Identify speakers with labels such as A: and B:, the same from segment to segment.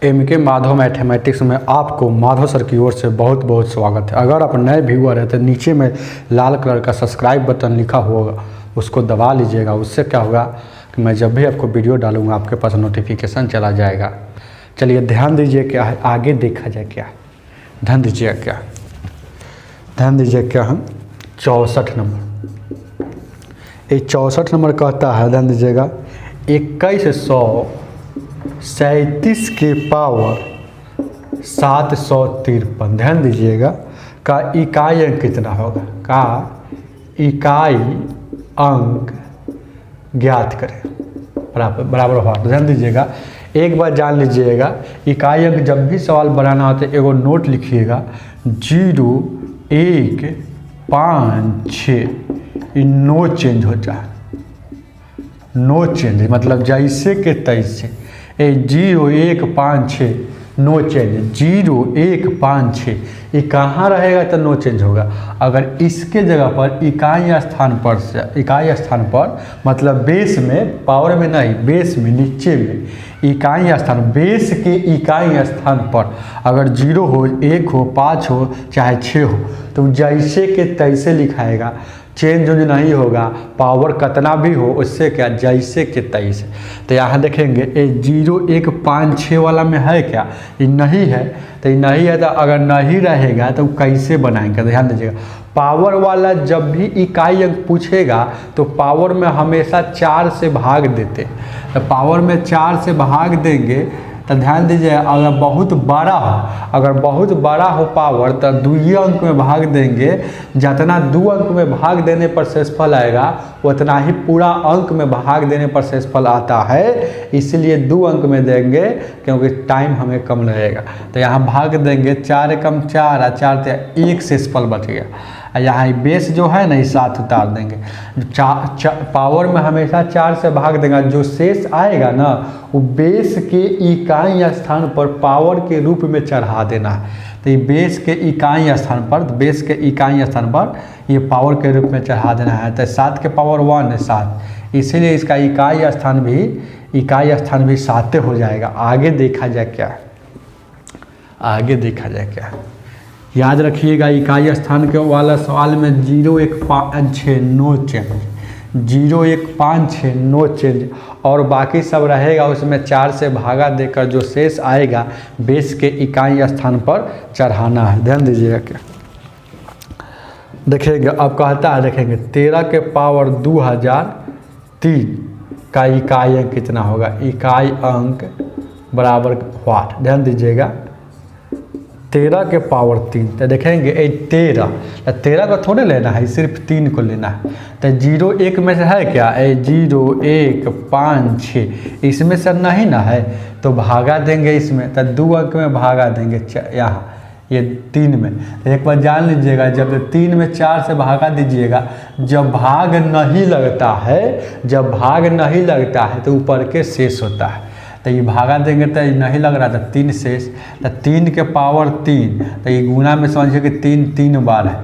A: MK Madhav mathematics में आपको Madhav sir की ओर से बहुत बहुत स्वागत है। अगर आप नए व्यूअर हैं तो नीचे में लाल कलर का सब्सक्राइब बटन लिखा होगा, उसको दबा लीजिएगा। उससे क्या होगा कि मैं जब भी आपको वीडियो डालूंगा आपके पास नोटिफिकेशन चला जाएगा। चलिए ध्यान दीजिए क्या है, आगे देखा जाए क्या है। ध्यान दीजिए क्या है 64 नंबर। ये 64 नंबर कहता है, ध्यान दीजिएगा, 2137 के पावर 753। ध्यान दीजिएगा का इकाई अंक कितना होगा, का इकाई अंक ज्ञात करें बराबर हुआ। ध्यान दीजिएगा, एक बार जान लीजिएगा, इकाई अंक जब भी सवाल बनाना होता है एगो नोट लिखिएगा 0156। नो चेंज हो जाए, नो चेंज मतलब जैसे के तैसे। 0156 नो चेंज, 0156 ये कहाँ रहेगा तो नो चेंज होगा। अगर इसके जगह पर इकाई स्थान पर मतलब बेस में, पावर में नहीं, बेस में, नीचे में इकाई स्थान, बेस के इकाई स्थान पर अगर 0 हो, 1 हो, 5 हो, चाहे 6 हो तो जैसे के तैसे लिखाएगा, चेंज नहीं होगा। पावर कितना भी हो उससे क्या, जैसे के तैसे। तो यहाँ देखेंगे 0156 वाला में है क्या, ये नहीं है। तो ये नहीं है तो अगर नहीं रहेगा तो कैसे बनाएंगे। ध्यान दीजिएगा, पावर वाला जब भी इकाई अंक पूछेगा तो पावर में हमेशा 4 से भाग देते। तो पावर में 4 से भाग देंगे तो ध्यान दीजिए, अगर बहुत बड़ा हो पावर तो 2 अंक में भाग देंगे। जितना 2 अंक में भाग देने पर शेषफल आएगा उतना ही पूरा अंक में भाग देने पर शेषफल आता है। इसलिए 2 अंक में देंगे क्योंकि टाइम हमें कम लगेगा। तो यहाँ भाग देंगे 4 एकम 4 और 4 से 1 शेषफल बच गया। यहाँ बेस जो है ना, इस साथ उतार देंगे। पावर में हमेशा 4 से भाग देगा, जो शेष आएगा ना वो बेस के इकाई स्थान पर पावर के रूप में चढ़ा देना है। तो ये बेस के इकाई स्थान पर, ये पावर के रूप में चढ़ा देना है। तो 7 के पावर 1 है 7, इसीलिए इसका इकाई स्थान भी 7 हो जाएगा। आगे देखा जाए क्या, याद रखिएगा, इकाई स्थान के वाला सवाल में 0156 नो चेंज, 0156 नो चेंज, और बाकी सब रहेगा उसमें 4 से भागा देकर जो शेष आएगा बेस के इकाई स्थान पर चढ़ाना है। ध्यान दीजिएगा क्या देखेंगे, अब कहता है, देखेंगे 13 के पावर 2003 का इकाई अंक कितना होगा। इकाई अंक बराबर व्हाट। ध्यान दीजिएगा, 13 के पावर 3। तो देखेंगे 13 को थोड़े लेना है, सिर्फ 3 को लेना है। तो 01 में से है क्या, 0156 इसमें से नहीं ना है तो भागा देंगे इसमें। तो 2 अंक में भागा देंगे यहाँ, ये 3 में। तो एक बार जान लीजिएगा, जब 3 में 4 से भागा दीजिएगा, जब भाग नहीं लगता है तो ऊपर के शेष होता है। तो ये भागा देंगे तो ये नहीं लग रहा था, 3 शेष। तो 3 के पावर 3, तो ये गुना में समझिए कि 3 बार है,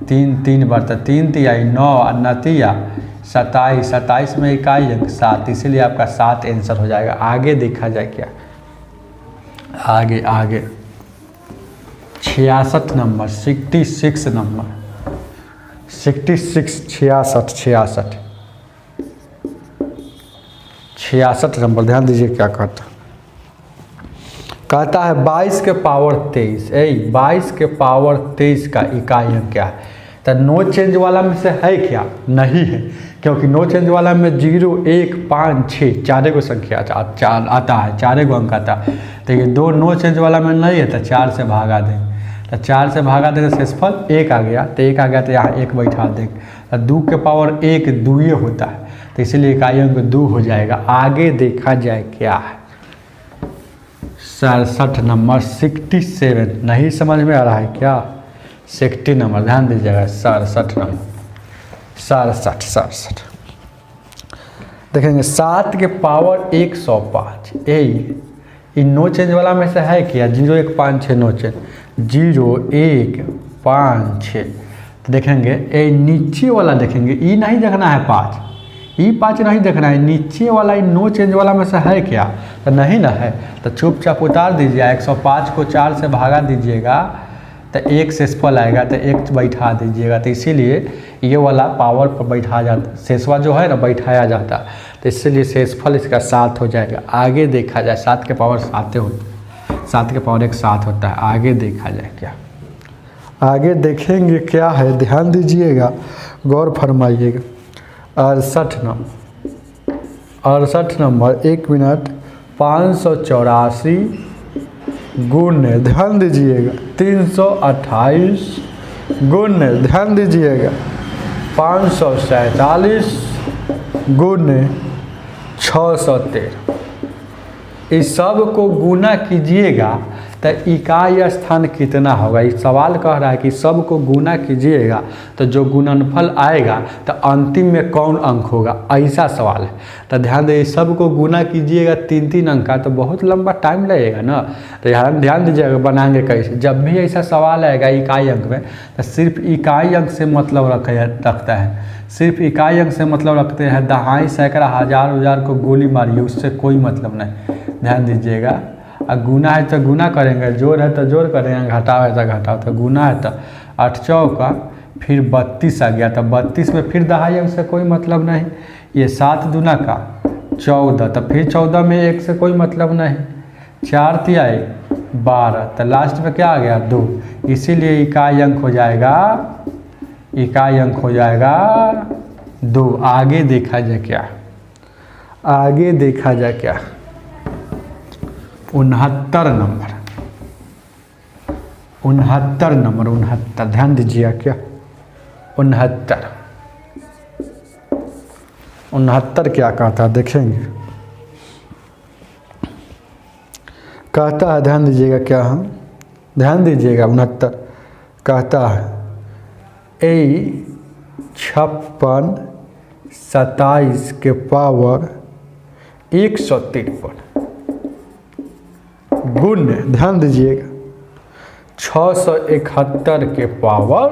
A: 3 बार। तो 3 तिया 9 और 9 तिया 27 में इकाई अंक 7, इसीलिए आपका 7 आंसर हो जाएगा। आगे देखा जाए क्या, आगे 66 नंबर, 66 नंबर, 66 नंबर। ध्यान दीजिए क्या कहता है 22 के पावर 23। 22 के पावर 23 का इकाई अंक क्या है। तो नो चेंज वाला में से है क्या, नहीं है, क्योंकि नो चेंज वाला में 0 1 5 6 4 को संख्या आता है, 4 को अंक आता है। तो ये 2 नो चेंज वाला में नहीं है तो 4 से भागा देंगे। तो 4 से भागा देंगे, शेषफल 1 आ गया। तो 1 आ गया तो यहाँ 1 बैठा देंगे। तो 2 के पावर 1 2 होता है, तो इसलिए इकाई अंक 2 हो जाएगा। आगे देखा जाए क्या है 67 नंबर, 67। नहीं समझ में आ रहा है क्या, 60 नंबर। ध्यान दीजिएगा, 67 नंबर, 67। देखेंगे 7 के पावर 105। ये नो चेंज वाला में से है क्या, 0156 नो चेंज, 0156। तो देखेंगे ये नीचे वाला, देखेंगे ये नहीं देखना है 5, ये 5 नहीं देखना है, नीचे वाला नो चेंज वाला में से है क्या। तो नहीं ना है, तो चुपचाप उतार दीजिए। 105 को 4 से भगा दीजिएगा तो 1 शेषफल आएगा, तो 1 बैठा दीजिएगा। तो इसीलिए ये वाला पावर पर बैठा जाता, शेषवा जो है ना बैठाया जाता, तो इसीलिए शेषफल इसका 7 हो जाएगा। आगे देखा जाए, 7 के पावर 7 होता है, 7 के पावर 1 7 होता है। आगे देखा जाए क्या, आगे देखेंगे क्या है, ध्यान दीजिएगा, गौर फरमाइएगा। 68 नंबर 1 मिनट 584 गुणे, ध्यान दीजिएगा 328 गुणे, ध्यान दीजिएगा 547 गुणे 613। इस सब को गुना कीजिएगा तो इकाई स्थान कितना होगा। इस सवाल कह रहा है कि सब को गुना कीजिएगा तो जो गुणनफल आएगा तो अंतिम में कौन अंक होगा, ऐसा सवाल है। तो ध्यान दीजिए, सब को गुना कीजिएगा 3-3 अंक का, तो बहुत लंबा टाइम लगेगा ना। तो ध्यान दीजिएगा बनाएंगे कैसे। जब भी ऐसा सवाल आएगा इकाई अंक में, तो सिर्फ इकाई अंक से मतलब रखता है, सिर्फ इकाई अंक से मतलब रखते हैं। दहाई, सैकड़ा, हजार को गोली मारिए, उससे कोई मतलब नहीं। ध्यान दीजिएगा, गुना है तो गुना करेंगे, जोड़ है तो जोड़ करेंगे, घटाव है तो घटाव। तो गुना है तो 8 चौका फिर 32 आ गया, तो 32 में फिर दहाई अंक से कोई मतलब नहीं। ये 7 दूना का 14, तो फिर 14 में 1 से कोई मतलब नहीं। 4 तिया 12, तो लास्ट में क्या आ गया 2, इसीलिए इकाई अंक हो जाएगा, इकाई अंक हो जाएगा 2। आगे देखा जाए क्या, आगे देखा जाए क्या, 69 नंबर 69, ध्यान दीजिए क्या, 69 क्या कहता है देखेंगे, कहता है, ध्यान दीजिएगा क्या, हम ध्यान दीजिएगा। 69 कहता है 56 27 के पावर 153 गुण, ध्यान दीजिएगा 671 के पावर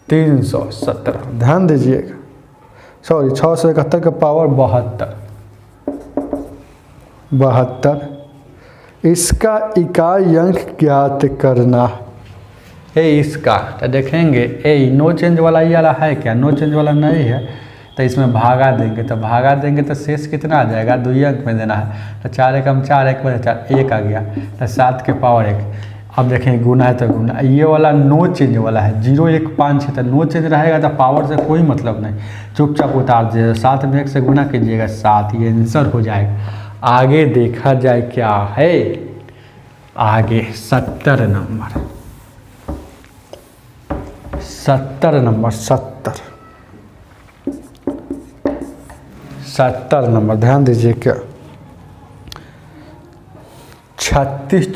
A: 317, ध्यान दीजिएगा, सॉरी 671 के पावर 72। इसका इकाई अंक ज्ञात करना है। इसका तो देखेंगे, नो चेंज वाला ये वाला है क्या, नो चेंज वाला नहीं है, तो इसमें भागा देंगे, तो भागा देंगे तो शेष कितना आ जाएगा, 2 अंक में देना है। तो 4 एकम 4, 1 बचे 4, 1 आ गया, तो 7 के पावर 1। अब देखेंगे गुना है तो गुना, ये वाला नो चेंज वाला है, 0 1 5 है, तो नो चेंज रहेगा तो पावर से कोई मतलब नहीं, चुपचाप उतार दीजिएगा। 7 में 1 से गुना कीजिएगा 7, ये आंसर हो जाएगा। आगे देखा जाए क्या है, आगे 70 नंबर 70 नंबर, ध्यान दीजिए क्या, 36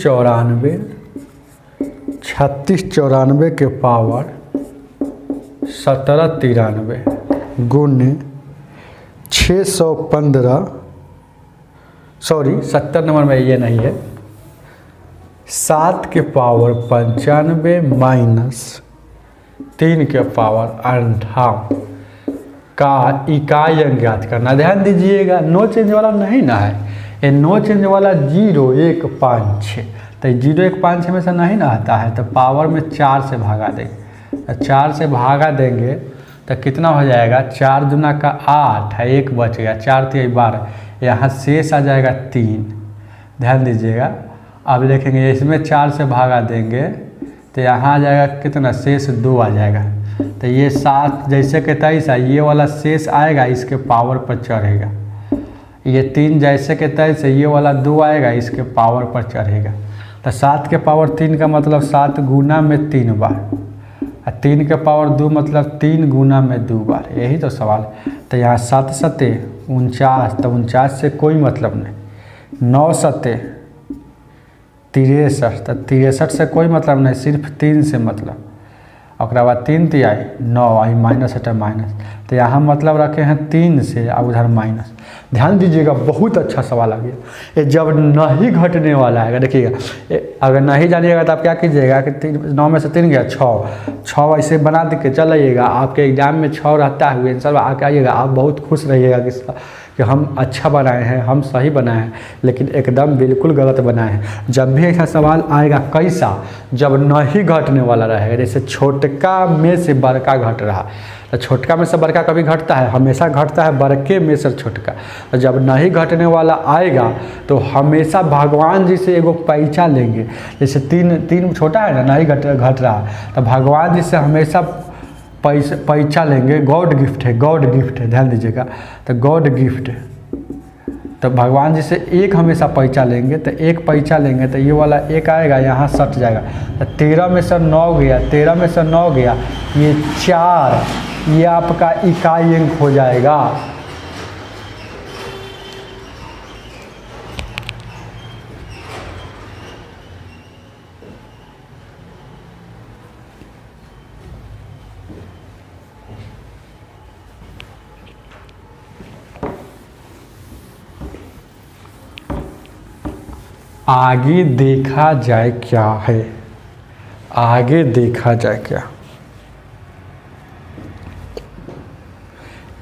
A: 94 के पावर 17 93 गुणे 615, सॉरी 70 नंबर में ये नहीं है, 7 के पावर 95 माइनस 3 के पावर 58 का इकाई अंक ज्ञात करना। ध्यान दीजिएगा, नो चेंज वाला नहीं ना है, ये नो चेंज वाला 0 1 5 6, तो 0 1 5 6 में से नहीं ना आता है, तो पावर में 4 से भागा देंगे, तो 4 से भागा देंगे तो कितना हो जाएगा, 4 दूना का 8 है, 1 बच गया, 4 3 12, यहाँ शेष आ जाएगा 3। ध्यान दीजिएगा, अब देखेंगे इसमें 4 से भागा देंगे तो यहाँ आ जाएगा कितना, शेष 2 आ जाएगा, तो ये 7 जैसे के 23 है, ये वाला शेष आएगा, इसके पावर पर चढ़ेगा। ये 3 जैसे के 23 है, ये वाला 2 आएगा, इसके पावर पर चढ़ेगा। तो 7 के पावर 3 का मतलब 7 गुना में 3 बार, और 3 के पावर 2 मतलब 3 गुना में 2 बार, यही तो सवाल है। तो यहाँ 7 सते 49, तो 49 से कोई मतलब नहीं। 9 सते 63, तो 63 से कोई मतलब नहीं, सिर्फ 3 से मतलब। और बाद 3 तिया 9 आई माइनस हटा माइनस, तो यहाँ मतलब रखे हैं 3 से और उधर माइनस। ध्यान दीजिएगा, बहुत अच्छा सवाल आ गया। ये जब नहीं घटने वाला है, देखिएगा, अगर नहीं जानिएगा तो आप क्या कीजिएगा कि 9 में से 3 गया 6 ऐसे बना दे के चल आइएगा। आपके एग्जाम में 6 रहता है, आंसर आके आइएगा, आप बहुत खुश रहिएगा कि हम अच्छा बनाए हैं, हम सही बनाए हैं, लेकिन एकदम बिल्कुल गलत बनाए हैं। जब भी ऐसा सवाल आएगा कैसा, जब नहीं घटने वाला रहेगा, जैसे छोटका में से बड़का घट रहा, तो छोटका में से बड़का कभी घटता है, हमेशा घटता है बड़के में से छोटका। तो जब नहीं घटने वाला आएगा तो हमेशा भगवान जी से एगो पैसा लेंगे। जैसे तीन छोटा है ना, नहीं घट रहा, तो भगवान जी से हमेशा पैसा लेंगे। गॉड गिफ्ट है, गॉड गिफ्ट है, ध्यान दीजिएगा। तो गॉड गिफ्ट है, तो भगवान जी से एक हमेशा पैसा लेंगे। तो एक पैसा लेंगे तो ये वाला एक आएगा, यहाँ सट जाएगा। तो 13 में से 9 गया, 13 में से 9 गया, ये 4, ये आपका इकाई अंक हो जाएगा। आगे देखा जाए क्या है, आगे देखा जाए क्या।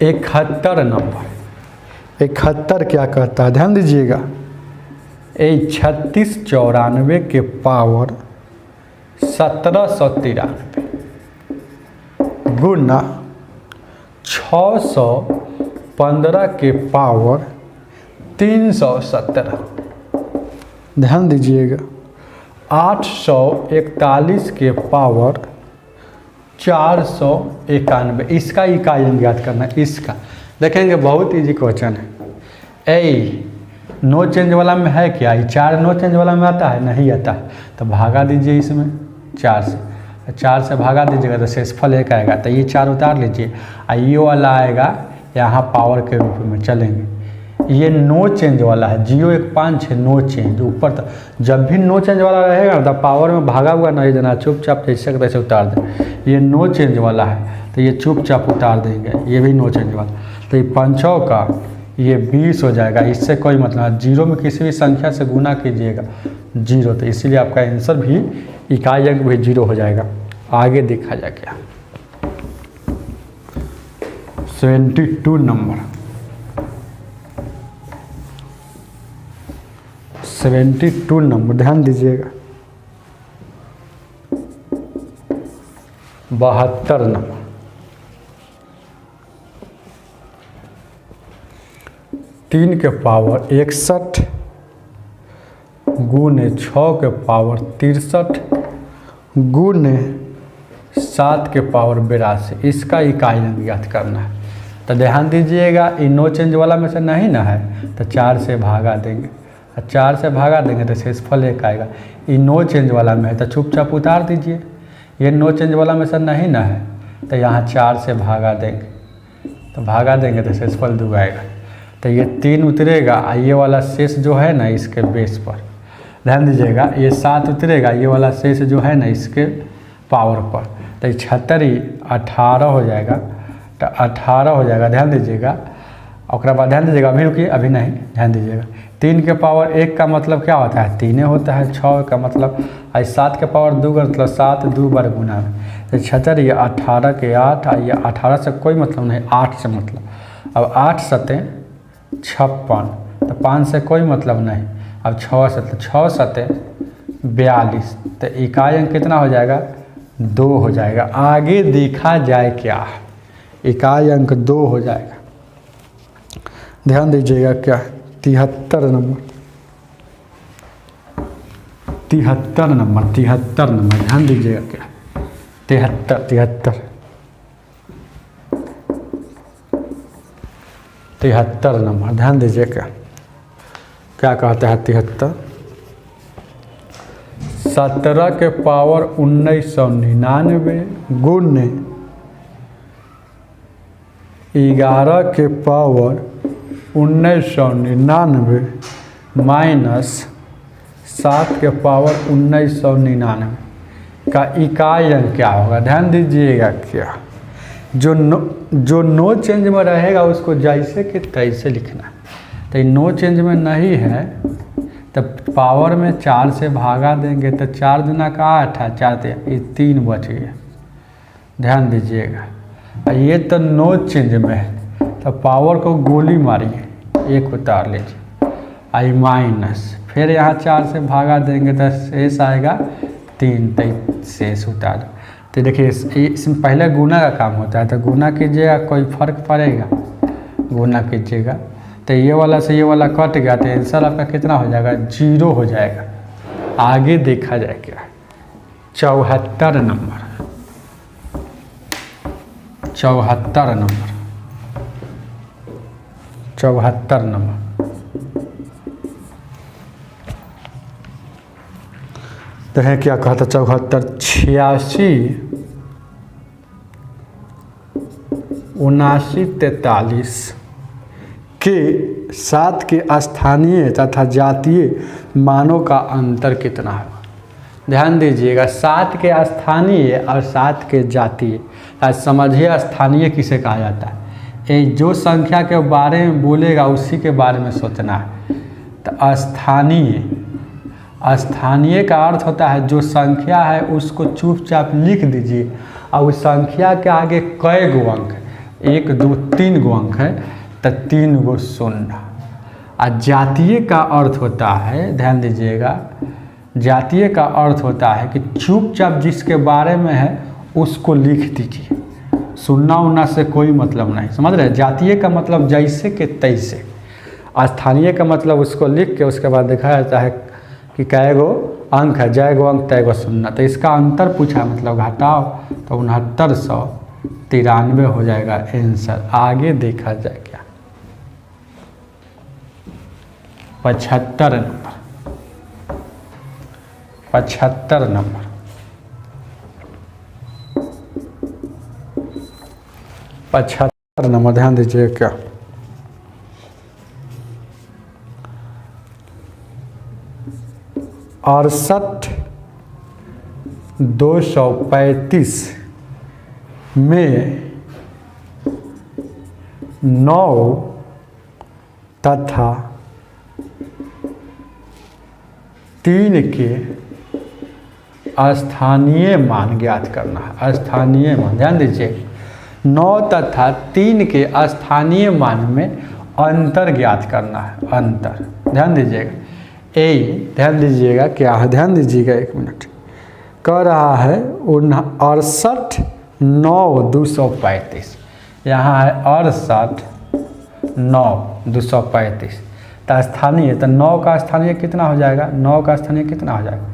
A: 71 नंबर, 71 क्या कहता है, ध्यान दीजिएगा। 36 94 के पावर 1793 गुना 615 के पावर 317, ध्यान दीजिएगा। 841 के पावर 491, इसका इकाई अंक याद करना है। इसका देखेंगे बहुत इजी क्वेश्चन है। नो चेंज वाला में है क्या, 4 नो चेंज वाला में आता है, नहीं आता है, तो भागा दीजिए इसमें 4 से, 4 से भागा दीजिएगा तो शेषफल 1 आएगा। तो ये 4 उतार लीजिए, ये वाला आएगा यहाँ पावर के रूप में चलेंगे। ये नो चेंज वाला है, 0 1 5 6 नो चेंज ऊपर तक। जब भी नो चेंज वाला रहेगा तो पावर में भागा हुआ नहीं देना, चुपचाप जैसे तैसे उतार दें। ये नो चेंज वाला है तो ये चुपचाप उतार देंगे, ये भी नो चेंज वाला। तो ये 5 का ये 20 हो जाएगा, इससे कोई मतलब। 0 में किसी भी संख्या से गुना कीजिएगा 0, तो इसीलिए आपका आंसर भी इकाई अंक भी 0 हो जाएगा। आगे देखा जाए क्या। 72 नंबर, 72 नंबर, ध्यान दीजिएगा। 72 नंबर, 3 के पावर 61 गुने 6 के पावर 63 गुने 7 के पावर 82, इसका इकाई अंक याद करना है। तो ध्यान दीजिएगा, इन नो चेंज वाला में से नहीं ना है, तो 4 से भागा देंगे, 4 से भागा देंगे तो शेषफल 1 आएगा। ये नो चेंज वाला में है तो चुपचाप उतार दीजिए। ये नो चेंज वाला में से नहीं ना है, तो यहाँ 4 से भागा देंगे, तो भागा देंगे तो शेषफल 2 आएगा। तो ये 3 उतरेगा, ये वाला शेष जो है ना इसके बेस पर, ध्यान दीजिएगा। ये 7 उतरेगा, ये वाला शेष जो है ना इसके पावर पर, तो 76 18 हो जाएगा। तो 18 हो जाएगा, ध्यान दीजिएगा। और बाद ध्यान दीजिएगा, अभी रुकिए, अभी नहीं, ध्यान दीजिएगा। 3 के पावर 1 का मतलब क्या होता है, 3 होता है। 6 का मतलब 7 के पावर 2 का मतलब 7 2 बार गुना में, तो 76, ये 18 के 8, ये 18 से कोई मतलब नहीं, 8 से मतलब। अब 8 सतें 56, तो 5 से कोई मतलब नहीं। अब 6 सतें 6 सतें 42, तो इकाई अंक कितना हो जाएगा, 2 हो जाएगा। आगे देखा जाए क्या, इकाई अंक 2 हो जाएगा। ध्यान दीजिएगा क्या, 73 नंबर, 73 नंबर, 73 नंबर, ध्यान दीजिएगा क्या, 73 नंबर, ध्यान दीजिए क्या क्या कहता है। 73 17 के पावर 1999 गुने 11 के पावर 1999 माइनस 7 के पावर 1999 का इकाई अंक क्या होगा। ध्यान दीजिएगा क्या, जो नो चेंज में रहेगा उसको जैसे कि तैसे लिखना। तो नो चेंज में नहीं है तो पावर में 4 से भागा देंगे, तो 4 दूना का 8 है, 4 ये 3 बच गया। ध्यान दीजिएगा, ये तो नो चेंज में है, तो पावर को गोली मारिए, 1 उतार लीजिए, आई माइनस, फिर यहाँ 4 से भागा देंगे तो शेष आएगा 3, तो शेष उतार। तो देखिए इसमें पहले गुना का काम होता है, तो गुना कीजिएगा, कोई फर्क पड़ेगा, गुना कीजिएगा तो ये वाला से ये वाला कट गया, तो आंसर आपका कितना हो जाएगा, 0 हो जाएगा। आगे देखा जाएगा 74 नंबर, 74 नंबर, 74 नंबर। देखें क्या कहता 74, 86, 79, 43 के साथ के स्थानीय तथा जातीय मानों का अंतर कितना है। ध्यान दीजिएगा, 7 के स्थानीय और 7 के जातीय। आज समझिए स्थानीय किसे कहा जाता है, ये जो संख्या के बारे में बोलेगा उसी के बारे में सोचना है। तो स्थानीय, स्थानीय का अर्थ होता है जो संख्या है उसको चुपचाप लिख दीजिए और उस संख्या के आगे कई गो अंक है, 1 2 3 गो अंक है, तो 3 गो शून्य। और जातीय का अर्थ होता है, ध्यान दीजिएगा, जातीय का अर्थ होता है कि चुपचाप जिसके बारे में है उसको लिख दीजिए, सुनना उन्ना से कोई मतलब नहीं, समझ रहे। जातीय का मतलब जैसे के तैसे, स्थानीय का मतलब उसको लिख के उसके बाद दिखाया जाता है कि कै गो अंक है, जय गो अंक तय गो शून्य। तो इसका अंतर पूछा, मतलब घटाओ, तो 6993 हो जाएगा आंसर। आगे देखा जाए क्या 75 नंबर, 75 नंबर, 75 नंबर। ध्यान दीजिए क्या 68,235 में 9 तथा 3 के स्थानीय मान ज्ञात करना है। स्थानीय मान, ध्यान दीजिए, 9 तथा 3 के स्थानीय मान में अंतर ज्ञात करना है, अंतर। ध्यान दीजिएगा, ध्यान दीजिएगा क्या है, ध्यान दीजिएगा 1 मिनट। कह रहा है 68,9,235, यहाँ है 68,9,235, तो स्थानीय, तो 9 का स्थानीय कितना हो जाएगा, 9 का स्थानीय कितना हो जाएगा,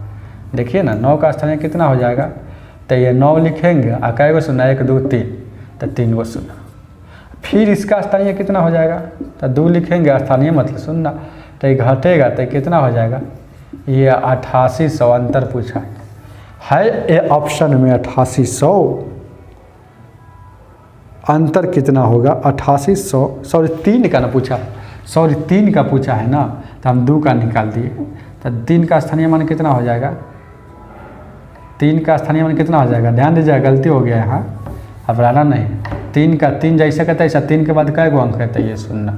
A: देखिए ना 9 का स्थानीय कितना हो जाएगा। तो ये 9 लिखेंगे और कै गो शून्य, 1 2 3, तो 3 गो शून्य। फिर इसका स्थानीय कितना हो जाएगा, तो 2 लिखेंगे, स्थानीय मतलब शून्य, तो ये घटेगा तो कितना हो जाएगा, ये 8800 अंतर पूछा है ये ऑप्शन में 8800 अंतर कितना होगा, 8800, सॉरी 3 का ना पूछा, सॉरी 3 का पूछा है ना, तो हम 2 का निकाल दिए, तो 3 का स्थानीय मान कितना हो जाएगा, 3 का स्थानीय मान कितना हो जाएगा। ध्यान दीजिएगा, गलती हो गया यहाँ, घबराना नहीं। 3 का 3 जैसे कहता है ऐसा, 3 के बाद कै गो अंक रहता है, ये शून्य,